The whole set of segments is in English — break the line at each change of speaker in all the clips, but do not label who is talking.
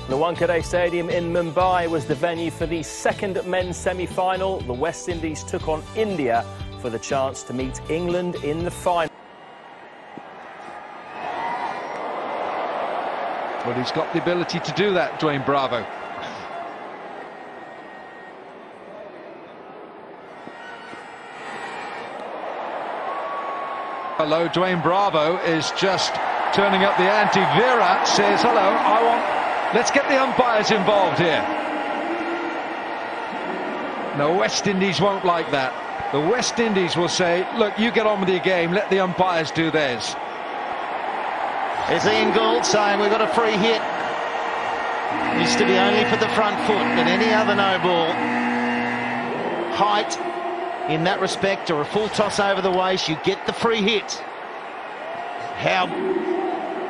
The Wankhede Stadium in Mumbai was the venue for the second men's semi-final. The West Indies took on India for the chance to meet England in the final.
But he's got the ability to do that, Dwayne Bravo. Hello, Dwayne Bravo is just turning up the ante. Virat says, hello, let's get the umpires involved here. No, West Indies won't like that. The West Indies will say, look, you get on with your game, let the umpires do theirs.
There's Ian Gould saying we've got a free hit. Used to be only for the front foot, but any other no ball. Height in that respect, or a full toss over the waist, you get the free hit. How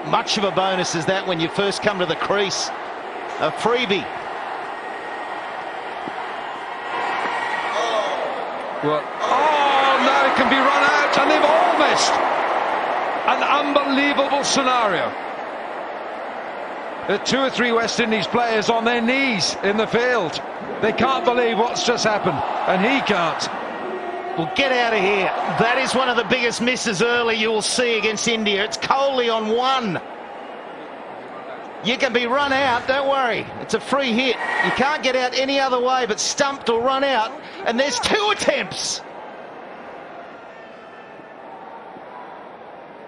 much of a bonus is that when you first come to the crease? A freebie.
Well, oh no, it can be run out, and they've all missed. An unbelievable scenario. There are 2 or 3 West Indies players on their knees in the field. They can't believe what's just happened, and he can't.
Well, get out of here. That is one of the biggest misses early you will see against India. It's Kohli on 1. You can be run out, don't worry. It's a free hit. You can't get out any other way but stumped or run out, and there's 2 attempts.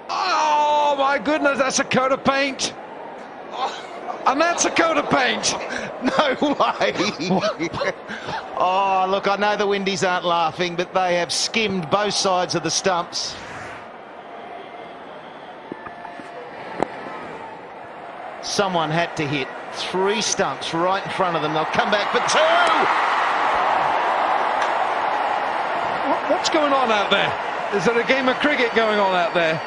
Oh my goodness, that's a coat of paint. And that's a coat of paint.
No way. Oh, look, I know the Windies aren't laughing, but they have skimmed both sides of the stumps. Someone had to hit 3 stumps right in front of them. They'll come back for 2.
What's going on out there? Is there a game of cricket going on out there?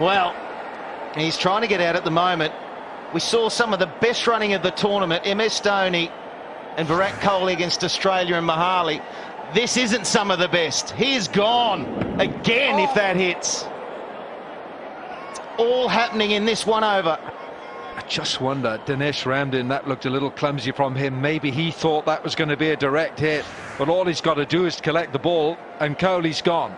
Well, he's trying to get out at the moment. We saw some of the best running of the tournament. MS Dhoni and Virat Kohli against Australia and Mahali. This isn't some of the best. He is gone again if that hits. It's all happening in this 1 over.
I just wonder, Dinesh Ramdin, that looked a little clumsy from him. Maybe he thought that was going to be a direct hit, but all he's got to do is collect the ball, and Kohli's gone.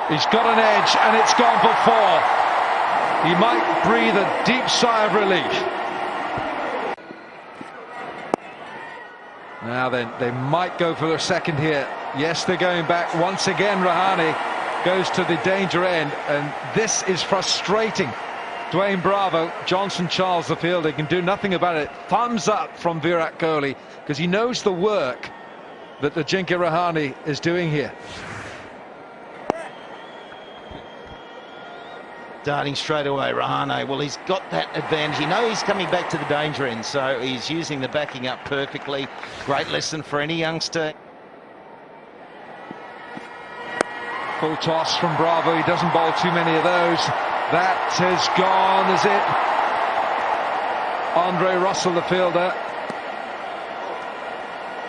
He's got an edge, and it's gone for 4. He might breathe a deep sigh of relief. Now then, they might go for a second here. Yes, they're going back. Once again, Rahane goes to the danger end, and this is frustrating. Dwayne Bravo, Johnson Charles, the fielder, can do nothing about it. Thumbs up from Virat Kohli, because he knows the work that the Ajinkya Rahane is doing here.
Darting straight away, Rahane. Well, he's got that advantage. You know he's coming back to the danger end, so he's using the backing up perfectly. Great lesson for any youngster.
Full toss from Bravo. He doesn't bowl too many of those. That has gone, is it? Andre Russell, the fielder.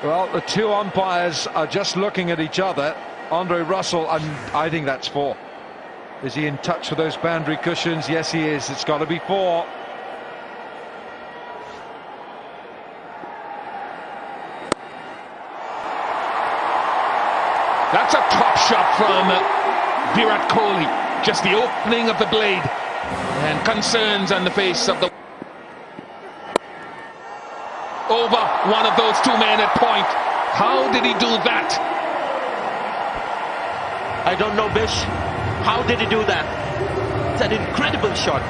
Well, the 2 umpires are just looking at each other. Andre Russell, and I think that's 4. Is he in touch with those boundary cushions? Yes, he is. It's got to be 4.
That's a top shot from Virat Kohli. Just the opening of the blade, and concerns on the face of the... Over one of those 2 men at point. How did he do that?
I don't know, Bish. How did he do that? It's an incredible shot.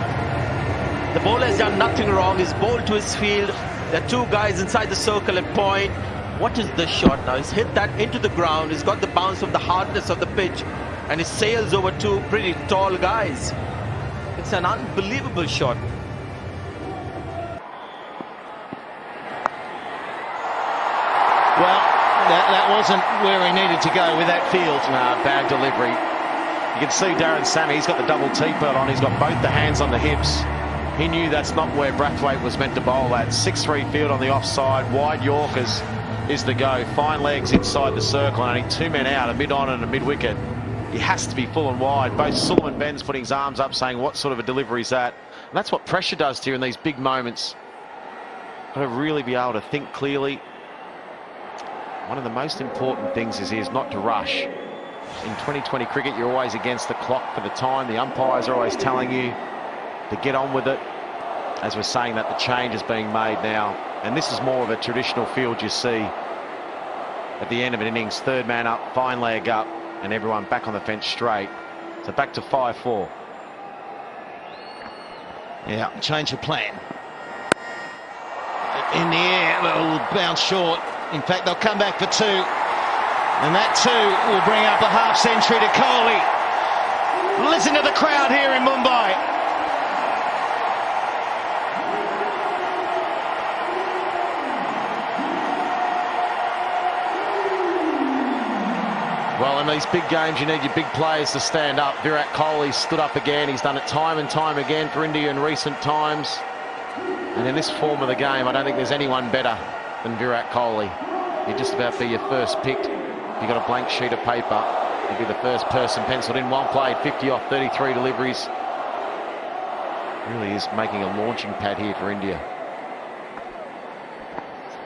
The bowler has done nothing wrong. He's bowled to his field. There are 2 guys inside the circle at point. What is this shot now? He's hit that into the ground. He's got the bounce of the hardness of the pitch, and he sails over 2 pretty tall guys. It's an unbelievable shot.
Well, that wasn't where he needed to go with that field.
Bad delivery. You can see Darren Sammy, he's got the double T-pearl on. He's got both the hands on the hips. He knew that's not where Brathwaite was meant to bowl at. 6-3 field on the offside. Wide Yorkers is the go. Fine legs inside the circle, and only 2 men out, a mid-on and a mid-wicket. he has to be full and wide. Both Sullivan Ben's putting his arms up saying, what sort of a delivery is that? And that's what pressure does to you in these big moments. Got to really be able to think clearly. One of the most important things is not to rush. In 2020 cricket, you're always against the clock for the time. The umpires are always telling you to get on with it. As we're saying that, the change is being made now. And this is more of a traditional field you see at the end of an innings. Third man up, fine leg up, and everyone back on the fence straight. So back to 5-4.
Yeah, change of plan. In the air, it'll bounce short. In fact, they'll come back for two. And that two will bring up a half century to Kohli. Listen to the crowd here in Mumbai.
Well, in these big games, you need your big players to stand up. Virat Kohli stood up again. He's done it time and time again for India in recent times. And in this form of the game, I don't think there's anyone better than Virat Kohli. He'd just about be your first pick. If you've got a blank sheet of paper, he'd be the first person penciled in. Well played, 50 off 33 deliveries. Really is making a launching pad here for India.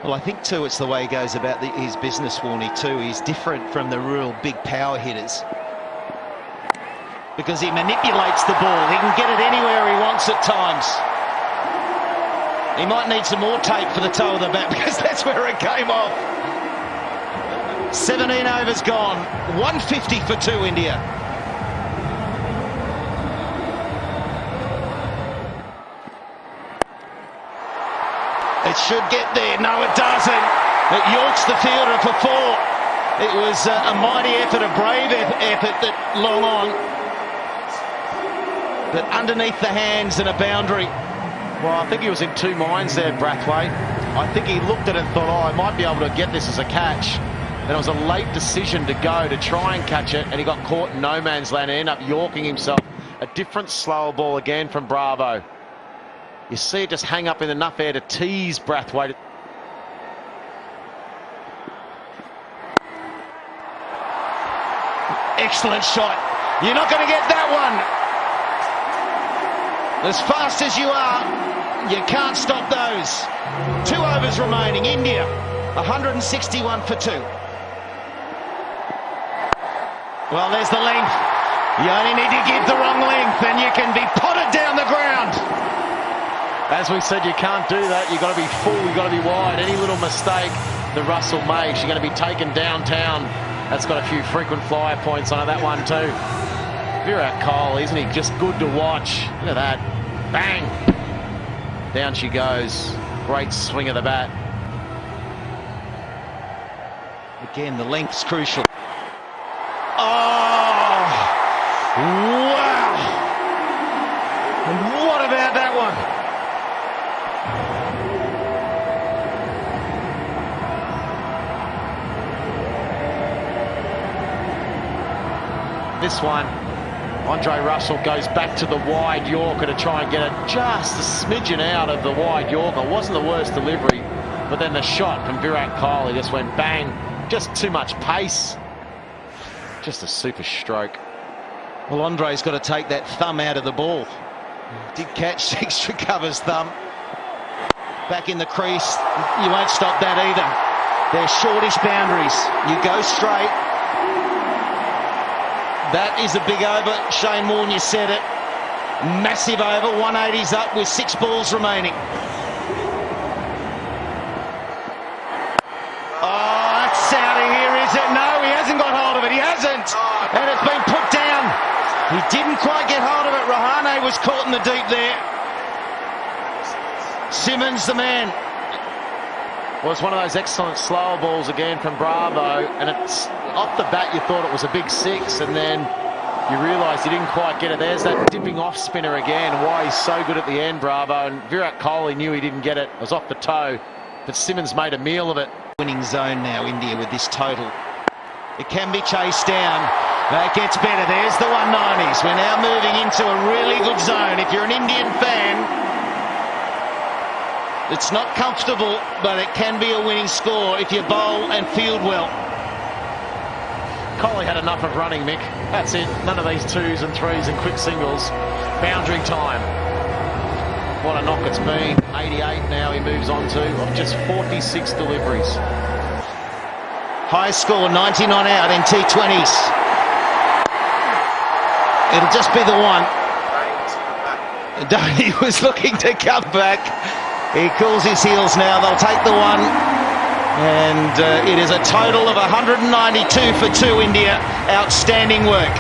Well, I think too it's the way he goes about his business, Warnie, too. He's different from the real big power hitters because he manipulates the ball. He can get it anywhere he wants at times. He might need some more tape for the toe of the bat because that's where it came off. 17 overs gone, 150 for 2 India. It should get there. No, it doesn't. It yorks the fielder for 4. It was a mighty effort, a brave effort that long on. But underneath the hands and a boundary.
Well, I think he was in two minds there, Brathwaite. I think he looked at it and thought, oh, I might be able to get this as a catch. And it was a late decision to go to try and catch it, and he got caught in no man's land and ended up yorking himself. A different slower ball again from Bravo. You see it just hang up in enough air to tease Brathwaite.
Excellent shot. You're not going to get that one. As fast as you are, you can't stop those. 2 overs remaining. India, 161 for 2. Well, there's the length. You only need to give the wrong length and you can be potted down the ground.
As we said, you can't do that. You've got to be full, you've got to be wide. Any little mistake that Russell makes, you're going to be taken downtown. That's got a few frequent flyer points on it, that one too. Virat Kohli, isn't he just good to watch? Look at that. Bang! Down she goes. Great swing of the bat.
Again, the length's crucial. Oh! Wow! And what about that one?
This one, Andre Russell goes back to the wide Yorker to try and get it just a smidgen out of the wide Yorker. Wasn't the worst delivery, but then the shot from Virat Kohli just went bang. Just too much pace. Just a super stroke.
Well, Andre's got to take that thumb out of the ball. Did catch Six, recovers thumb. Back in the crease. You won't stop that either. They're shortish boundaries. You go straight. That is a big over. Shane Warne, you said it. Massive over. 180's up with 6 balls remaining. Oh, that's out of here, is it? No, he hasn't got hold of it. He hasn't. And it's been put down. He didn't quite get hold of it. Rahane was caught in the deep there. Simmons the man.
Well, it's one of those excellent slower balls again from Bravo, and it's off the bat you thought it was a big 6, and then you realised you didn't quite get it. There's that dipping off spinner again. Why he's so good at the end, Bravo, and Virat Kohli knew he didn't get it. It was off the toe, but Simmons made a meal of it.
Winning zone now, India, with this total. It can be chased down. It gets better. There's the 190s. We're now moving into a really good zone. If you're an Indian fan, it's not comfortable, but it can be a winning score if you bowl and field well.
Kohli had enough of running, Mick. That's it. None of these 2s and 3s and quick singles. Boundary time. What a knock it's been. 88 now he moves on to, of just 46 deliveries.
High score, 99 out in T20s. It'll just be the one. Dhoni was looking to come back. He cools his heels now. They'll take the one. And it is a total of 192 for 2 India. Outstanding work.